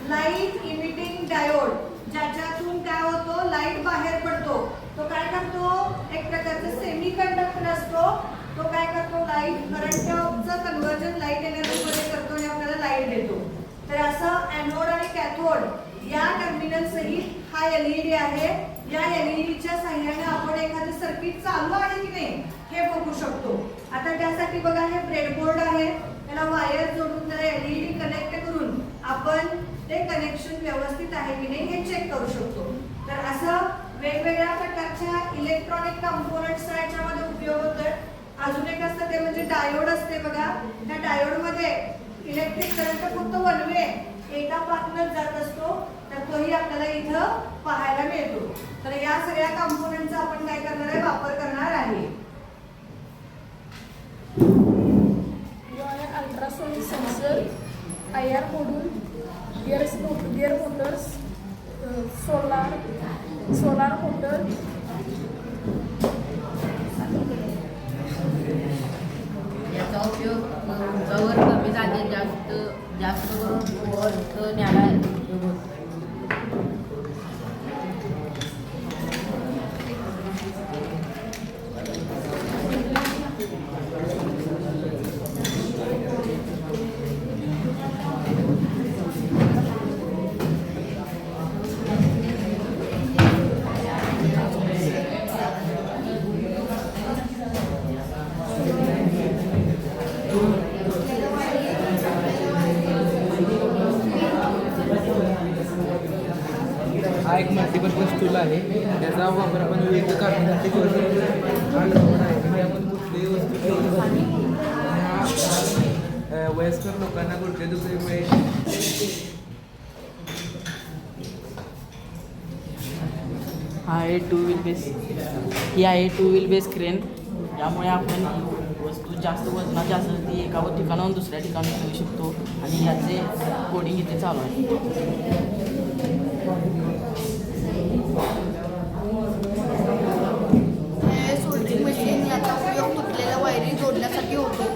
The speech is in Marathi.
लाईट इमिटिंग डायोड, ज्याच्यातून काय होतो, लाईट बाहेर पडतो. तो काय करतो, एक प्रकारचा सेमी कंडक्टर असतो. तो काय करतो, लाईट करंटचं कन्व्हर्जन लाईट एनर्जी मध्ये करतो आणि आपल्याला लाईट देतो. तर असं एनोड आणि कॅथोड या टर्मिनल सहित हा एलईडी आहे. या एलईडीच्या सहाय्याने आपण एखादं सर्किट चालू आहे की नाही हे बघू शकतो. आता त्यासाठी बघा, हे ब्रेडबोर्ड आहे, त्याला वायर जोडून त्याला एलईडी कनेक्ट करून आपण ते कनेक्शन व्यवस्थित आहे की नाही हे चेक करू शकतो. तर असं वेगवेगळ्या प्रकारच्या इलेक्ट्रॉनिक कंपोनेंट्सचा याच्यामध्ये उपयोग होतोय. अजून एक असतं ते म्हणजे डायोड असते बघा. त्या डायोड मध्ये इलेक्ट्रिक करंट फक्त वन वे एका पाथनच जात असतो, तर तोही आपल्याला इथं पाहायला मिळतो. तर या सगळ्या कंपोनेंटचा आपण काय करणार आहे, वापर करणार आहे. Ultrasonic sensor, IR module, gear Motors, solar motor, याचा उपयोग उंचावर कमी जागेत जास्त करून वर न्यायला उपयोग होतो. हा एक मल्टीपर्पज टूल आहे. त्याचा वापर आपण विविध कामासाठी करू शकतो. हा ड्रॉवर आहे, त्यामध्ये कुठलीही वस्तू ठेवू शकतो. वयस्कर लोकांना गुडघेदुखीमुळे हा आहे ही आहे 2 व्हील बेस क्रेन. यामुळे आपण वस्तू जास्त वजनाची असेल ती एका ठिकाणाहून दुसऱ्या ठिकाणी ठेवू शकतो आणि याचे कोडिंग इथे चालू आहे. हे सोल्डरिंग मशीन, याचा उपयोग तुटलेल्या वायरी जोडण्यासाठी होतो.